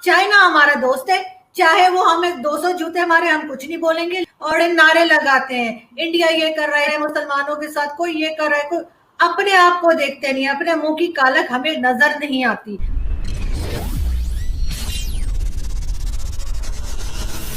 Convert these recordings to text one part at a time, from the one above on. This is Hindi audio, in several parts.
चाइना हमारा दोस्त है, चाहे वो हमें 200 जूते मारे हम कुछ नहीं बोलेंगे। और नारे लगाते हैं इंडिया ये कर रहा है मुसलमानों के साथ, कोई ये कर रहा है, कोई अपने आप को देखते नहीं, अपने मुंह की कालक हमें नजर नहीं आती।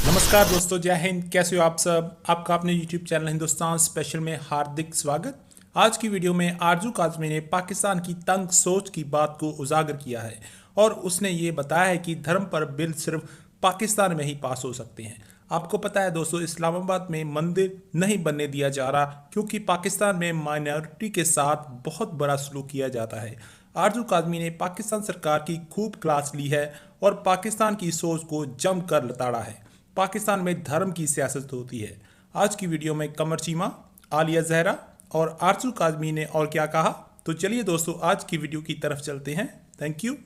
नमस्कार दोस्तों, जय हिंद। कैसे हो आप सब? आपका अपने YouTube चैनल हिंदुस्तान स्पेशल में हार्दिक स्वागत। आज की वीडियो में आरजू काज़मी ने पाकिस्तान की तंग सोच की बात को उजागर किया है और उसने ये बताया है कि धर्म पर बिल सिर्फ पाकिस्तान में ही पास हो सकते हैं। आपको पता है दोस्तों, इस्लामाबाद में मंदिर नहीं बनने दिया जा रहा क्योंकि पाकिस्तान में माइनॉरिटी के साथ बहुत बड़ा सलूक किया जाता है। आरजू काज़मी ने पाकिस्तान सरकार की खूब क्लास ली है और पाकिस्तान की सोच को जमकर लताड़ा है। पाकिस्तान में धर्म की सियासत होती है। आज की वीडियो में कमर चीमा, आलिया जहरा और आरजू काज़मी ने और क्या कहा, तो चलिए दोस्तों आज की वीडियो की तरफ चलते हैं। Thank you.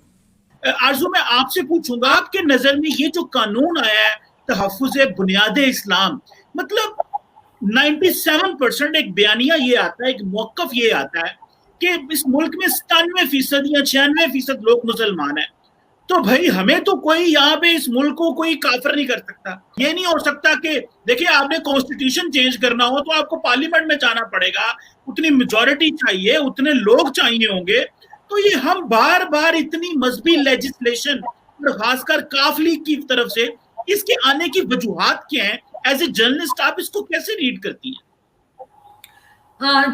आरजू, मैं आपसे पूछूंगा, आपके नजर में ये जो कानून आया है तहफ्फुज़ बुनियादे इस्लाम, मतलब 97% एक बयानिया ये आता है, एक मौकफ ये आता है कि इस मुल्क में 97% या 96% लोग मुसलमान हैं, तो भाई हमें तो कोई यहाँ पे इस मुल्क को कोई काफिर नहीं कर सकता। ये नहीं हो सकता कि देखिए, आपने कॉन्स्टिट्यूशन चेंज करना हो तो आपको पार्लियामेंट में जाना पड़ेगा, उतनी मेजॉरिटी चाहिए, उतने लोग चाहिए होंगे। तो ये हम बार बार इतनी मजहबी लेजिस्लेशन और खासकर काफली की तरफ से इसके आने की वजूहात क्या हैं? एज ए जर्नलिस्ट आप इसको कैसे रीड करती हैं?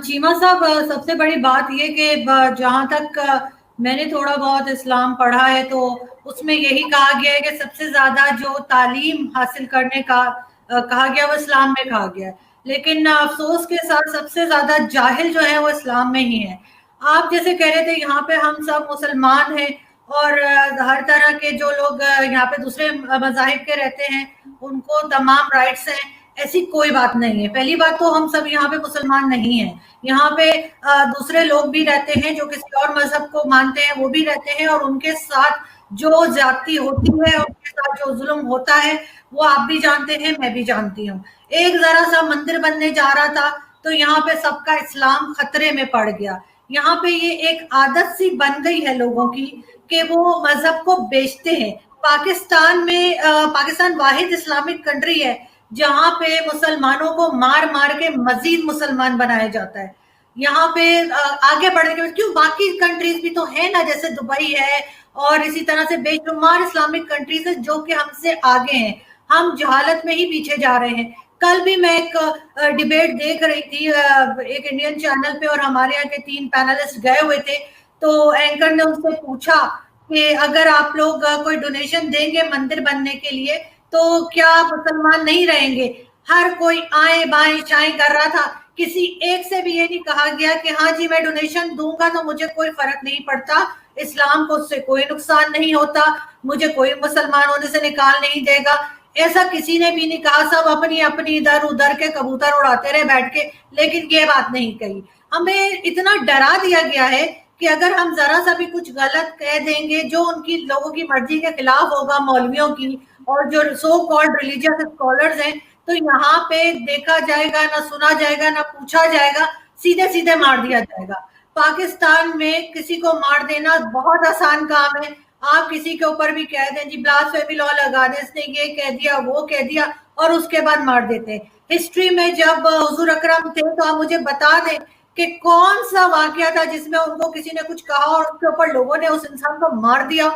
चीमा साहब, सबसे बड़ी बात ये कि जहां तक मैंने थोड़ा बहुत इस्लाम पढ़ा है तो उसमें यही कहा गया है कि सबसे ज्यादा जो तालीम हासिल करने का कहा गया वो इस्लाम में कहा गया है। लेकिन अफसोस के साथ सबसे ज्यादा जाहिल जो है वो इस्लाम में ही है। आप जैसे कह रहे थे यहाँ पे हम सब मुसलमान हैं और हर तरह के जो लोग यहाँ पे दूसरे मजाहिब के रहते हैं उनको तमाम राइट्स हैं। ऐसी कोई बात नहीं है। पहली बात तो हम सब यहाँ पे मुसलमान नहीं हैं। यहाँ पे दूसरे लोग भी रहते हैं जो किसी और मजहब को मानते हैं, वो भी रहते हैं और उनके साथ जो ज्यादती होती है, उनके साथ जो जुल्म होता है वो आप भी जानते हैं, मैं भी जानती हूँ। एक जरा सा मंदिर बनने जा रहा था तो यहाँ पे सबका इस्लाम खतरे में पड़ गया। यहाँ पे ये एक आदत सी बन गई है लोगों की कि वो मजहब को बेचते हैं। पाकिस्तान में पाकिस्तान वाहिद इस्लामिक कंट्री है जहां पे मुसलमानों को मार मार के मजीद मुसलमान बनाया जाता है। यहाँ पे आगे बढ़ने के बाद क्यों, बाकी कंट्रीज भी तो है ना, जैसे दुबई है और इसी तरह से बेशुमार इस्लामिक कंट्रीज है जो कि हमसे आगे हैं। हम जहालत में ही पीछे जा रहे हैं। कल भी मैं एक डिबेट देख रही थी एक इंडियन चैनल पे और हमारे यहाँ के 3 पैनलिस्ट गए हुए थे। तो एंकर ने उनसे पूछा कि अगर आप लोग कोई डोनेशन देंगे मंदिर बनने के लिए तो क्या मुसलमान नहीं रहेंगे? हर कोई आए बाएं शाएं कर रहा था। किसी एक से भी ये नहीं कहा गया कि हाँ जी मैं डोनेशन दूंगा तो मुझे कोई फर्क नहीं पड़ता, इस्लाम को उससे कोई नुकसान नहीं होता, मुझे कोई मुसलमान होने से निकाल नहीं देगा। ऐसा किसी ने भी नहीं कहा। सब अपनी अपनी इधर उधर के कबूतर उड़ाते रहे बैठ के, लेकिन ये बात नहीं कही। हमें इतना डरा दिया गया है कि अगर हम जरा सा भी कुछ गलत कह देंगे जो उनकी लोगों की मर्जी के खिलाफ होगा, मौलवियों की और जो सो कॉल्ड रिलीजियस स्कॉलर्स हैं, तो यहाँ पे देखा जाएगा, ना सुना जाएगा, ना पूछा जाएगा, सीधे सीधे मार दिया जाएगा। पाकिस्तान में किसी को मार देना बहुत आसान काम है। आप किसी के ऊपर भी कह दें जी ब्लास्फेमी लॉ लगा दें, इसने ये कह दिया वो कह दिया और उसके बाद मार देते हैं। हिस्ट्री में जब हुजूर अकरम थे तो आप मुझे बता दें कि कौन सा वाकया था जिसमें उनको किसी ने कुछ कहा और उसके ऊपर लोगों ने उस इंसान को मार दिया?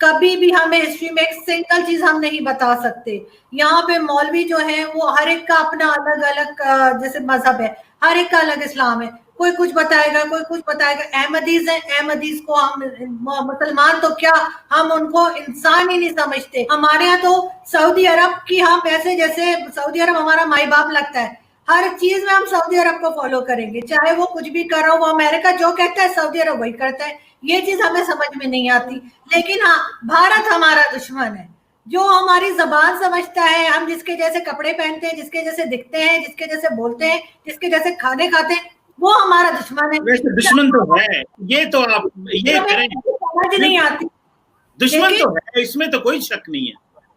कभी भी हमें हिस्ट्री में एक सिंगल चीज हम नहीं बता सकते। यहाँ पे मौलवी जो है वो हर एक का अपना अलग अलग जैसे मजहब है, हर एक का अलग इस्लाम है। कोई कुछ बताएगा, कोई कुछ बताएगा। अहमदीज है, अहमदीज को हम मुसलमान तो क्या, हम उनको इंसान ही नहीं समझते। हमारे यहाँ तो सऊदी अरब की हम ऐसे जैसे सऊदी अरब हमारा माई बाप लगता है। हर चीज में हम सऊदी अरब को फॉलो करेंगे, चाहे वो कुछ भी कर रहा हो। वो अमेरिका जो कहता है सऊदी अरब वही करता है। ये चीज हमें समझ में नहीं आती। लेकिन हाँ, भारत हमारा दुश्मन है जो हमारी जबान समझता है, हम जिसके जैसे कपड़े पहनते हैं, जिसके जैसे दिखते हैं, जिसके जैसे बोलते हैं, जिसके जैसे खाने खाते हैं, वो हमारा दुश्मन है। वैसे दुश्मन तो है, ये तो आप ये करें, समझ नहीं आती। दुश्मन तो है, इसमें तो कोई शक नहीं है।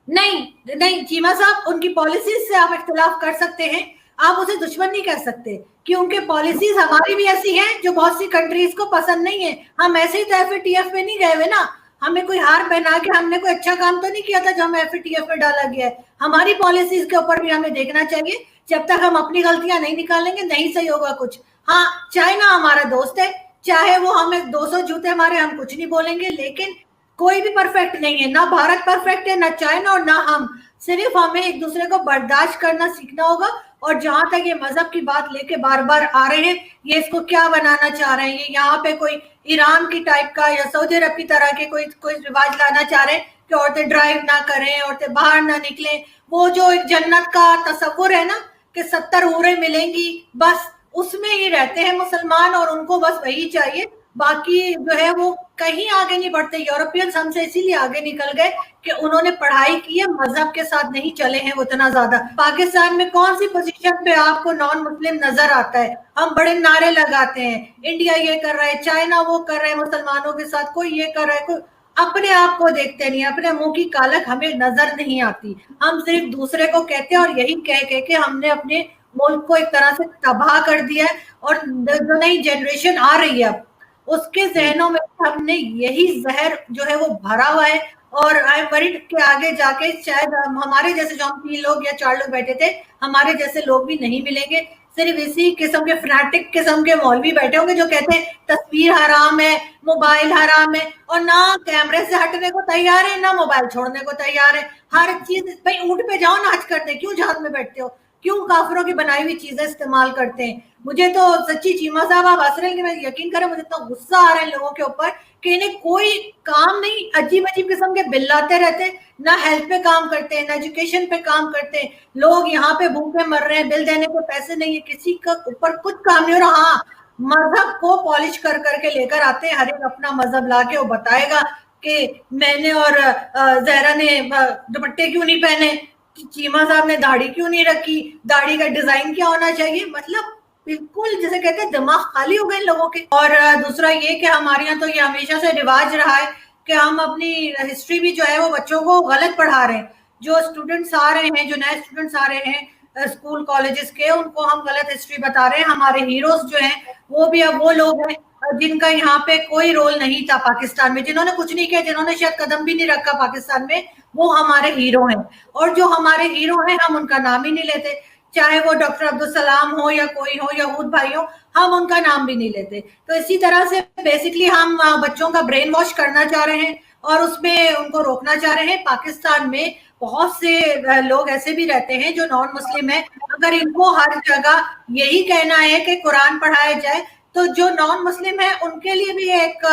नहीं नहीं चीमा साहब, उनकी पॉलिसीज से आप इख्तिलाफ कर सकते हैं, आप उसे दुश्मन नहीं कर सकते कि उनके पॉलिसीज हमारी भी ऐसी हैं जो बहुत सी कंट्रीज को पसंद नहीं है। हम ऐसे ही तो FATF में नहीं गए हुए ना, हमें कोई हार पहना के हमने कोई अच्छा काम तो नहीं किया था जो हमें एफएटीएफ में डाला गया है। हमारी पॉलिसीज के ऊपर भी हमें देखना चाहिए। जब तक हम अपनी गलतियां नहीं निकालेंगे नहीं सही होगा कुछ। हाँ, चाइना हमारा दोस्त है, चाहे वो हमें 200 जूते मारे हम कुछ नहीं बोलेंगे, लेकिन कोई भी परफेक्ट नहीं है, ना भारत परफेक्ट है, ना चाइना और ना हम। सिर्फ हमें एक दूसरे को बर्दाश्त करना सीखना होगा। और जहां तक ये मजहब की बात लेके बार बार आ रहे हैं, ये इसको क्या बनाना चाह रहे हैं, ये यहाँ पे कोई ईरान की टाइप का या सऊदी अरब की तरह के कोई रिवाज लाना चाह रहे हैं कि औरतें ड्राइव ना करें, औरतें बाहर ना निकलें। वो जो एक जन्नत का तस्वुर है ना कि 70 हूरें मिलेंगी, बस उसमें ही रहते हैं मुसलमान और उनको बस वही चाहिए। बाकी जो है वो कहीं आगे नहीं बढ़ते। यूरोपियंस हमसे इसीलिए आगे निकल गए कि उन्होंने पढ़ाई की है, मजहब के साथ नहीं चले हैं वो इतना ज्यादा। पाकिस्तान में कौन सी पोजीशन पे आपको नॉन मुस्लिम नजर आता है? हम बड़े नारे लगाते हैं, इंडिया ये कर रहा है, चाइना वो कर रहा है मुसलमानों के साथ, कोई ये कर रहा है, कोई अपने आप को देखते नहीं, अपने मुंह की कालक हमें नजर नहीं आती। हम सिर्फ दूसरे को कहते हैं और यही कह के हमने अपने मुल्क को एक तरह से तबाह कर दिया है। और जो नई जनरेशन आ रही है अब, उसके जहनों में हमने यही जहर जो है वो भरा हुआ है। और आई एम वरीड के आगे जाके शायद हमारे जैसे जो हम 3 लोग या 4 लोग बैठे थे, हमारे जैसे लोग भी नहीं मिलेंगे। सिर्फ इसी किस्म के फ्रैटिक किस्म के मौलवी बैठे होंगे जो कहते हैं तस्वीर हराम है, मोबाइल हराम है, और ना कैमरे से हटने को तैयार है, ना मोबाइल छोड़ने को तैयार है। हर चीज, भाई ऊंट पे जाओ नाच करते, क्यों जहाज में बैठते हो? क्यों काफिरों की बनाई हुई चीजें इस्तेमाल करते हैं? मुझे तो सच्ची चीमा साहब आप हंस रहे हैं कि मैं यकीन करें, मुझे इतना गुस्सा आ रहा है लोगों के ऊपर कि इन्हें कोई काम नहीं, अजीब अजीब किस्म के बिल लाते रहते हैं, ना हेल्थ पे काम करते हैं, ना एजुकेशन पे काम करते हैं। लोग यहाँ पे भूखे मर रहे हैं, बिल देने को पैसे नहीं है, किसी का ऊपर कुछ काम नहीं हो रहा। हाँ, मजहब को पॉलिश कर करके लेकर आते हैं, हर एक अपना मजहब लाके वो बताएगा कि मैंने और जहरा ने दुपट्टे क्यों नहीं पहने, चीमा साहब ने दाढ़ी क्यों नहीं रखी, दाढ़ी का डिजाइन क्या होना चाहिए। मतलब बिल्कुल जैसे कहते हैं दिमाग खाली हो गए इन लोगों के। और दूसरा ये कि हमारे यहाँ तो ये हमेशा से रिवाज रहा है कि हम अपनी हिस्ट्री भी जो है वो बच्चों को गलत पढ़ा रहे हैं। जो स्टूडेंट्स आ रहे हैं, जो नए स्टूडेंट्स आ रहे हैं स्कूल कॉलेजेस के, उनको हम गलत हिस्ट्री बता रहे हैं। हमारे हीरोज जो हैं वो भी अब वो लोग हैं जिनका यहाँ पे कोई रोल नहीं था पाकिस्तान में, जिन्होंने कुछ नहीं किया, जिन्होंने शायद कदम भी नहीं रखा पाकिस्तान में, वो हमारे हीरो हैं। और जो हमारे हीरो हैं हम उनका नाम ही नहीं लेते, चाहे वो डॉक्टर अब्दुल सलाम हो या कोई हो, यहूद भाई हो, हम उनका नाम भी नहीं लेते। तो इसी तरह से बेसिकली हम बच्चों का ब्रेन वॉश करना चाह रहे हैं और उसमें उनको रोकना चाह रहे हैं। पाकिस्तान में बहुत से लोग ऐसे भी रहते हैं जो नॉन मुस्लिम है। अगर इनको हर जगह यही कहना है कि कुरान पढ़ाया जाए, तो जो नॉन मुस्लिम है उनके लिए भी एक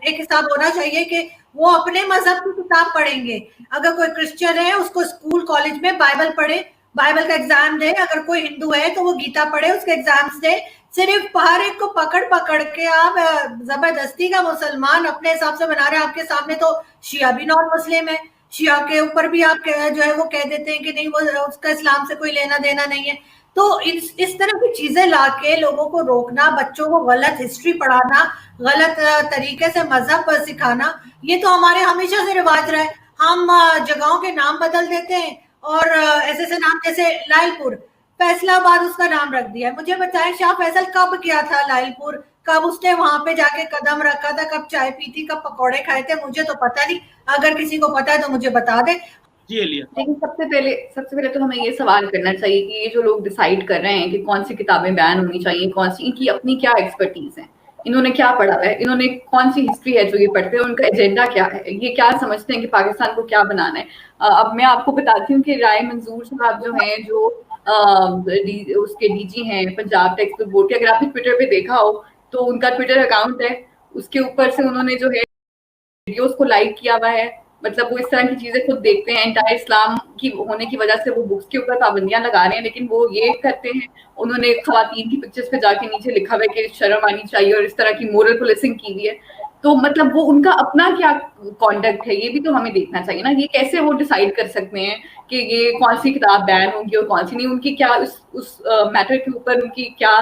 हिसाब होना चाहिए कि वो अपने मजहब की किताब पढ़ेंगे। अगर कोई क्रिश्चियन है उसको स्कूल कॉलेज में बाइबल पढ़े, बाइबल का एग्जाम दे। अगर कोई हिंदू है तो वो गीता पढ़े, उसके एग्जाम्स दे। सिर्फ हर एक को पकड़ पकड़ के आप जबरदस्ती का मुसलमान अपने हिसाब से बना रहे हैं। आपके सामने तो शिया भी नॉन मुस्लिम है, शिया के ऊपर भी आप जो है वो कह देते हैं कि नहीं, वो उसका इस्लाम से कोई लेना देना नहीं है। तो इस तरह की चीजें लाके लोगों को रोकना, बच्चों को गलत हिस्ट्री पढ़ाना, गलत तरीके से मजहब पर सिखाना, ये तो हमारे हमेशा से रिवाज रहा है। हम जगहों के नाम बदल देते हैं और ऐसे ऐसे नाम, जैसे लायलपुर, फैसलाबाद उसका नाम रख दिया है। मुझे बताएं शाह फैसल कब किया था लायलपुर, कब उसने वहां पे जाके कदम रखा था, कब चाय पी थी, कब पकौड़े खाए थे? मुझे तो पता नहीं। अगर किसी को पता है तो मुझे बता दे। लेकिन सबसे पहले तो हमें ये सवाल करना चाहिए कि ये जो लोग डिसाइड कर रहे हैं कि कौन सी किताबें बैन होनी चाहिए, कौन सी, इनकी अपनी क्या एक्सपर्टीज है, इन्होंने क्या पढ़ा है, इन्होंने कौन सी हिस्ट्री है जो ये पढ़ते हैं, उनका एजेंडा क्या है, ये क्या समझते हैं कि पाकिस्तान को क्या बनाना है। अब मैं आपको बताती हूँ कि राय मंजूर साहब जो हैं, जो उसके डीजी हैं पंजाब टेक्स्ट बोर्ड के, अगर आपने ट्विटर पे देखा हो तो उनका ट्विटर अकाउंट है, उसके ऊपर से उन्होंने जो है वीडियोस को लाइक किया हुआ है। मतलब वो इस तरह की चीजें खुद देखते हैं, एंटायर इस्लाम की होने की वजह से वो बुक्स के ऊपर पाबंदियां लगा रहे हैं, लेकिन वो ये करते हैं, उन्होंने खवातीन की पिक्चर्स पे जाके नीचे लिखा हुआ है कि शर्म आनी चाहिए और इस तरह की मोरल पुलिसिंग की हुई है। तो मतलब वो उनका अपना क्या कॉन्डक्ट है, ये भी तो हमें देखना चाहिए ना। ये कैसे वो डिसाइड कर सकते हैं कि ये कौन सी किताब बैन होगी और कौन सी नहीं, उनकी क्या उस मैटर के ऊपर उनकी क्या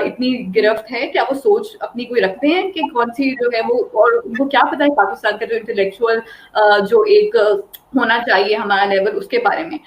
इतनी गिरफ्त है, क्या वो सोच अपनी कोई रखते हैं कि कौन सी जो है वो, और उनको क्या पता है पाकिस्तान का जो इंटेलेक्चुअल जो एक होना चाहिए हमारा लेवल, उसके बारे में।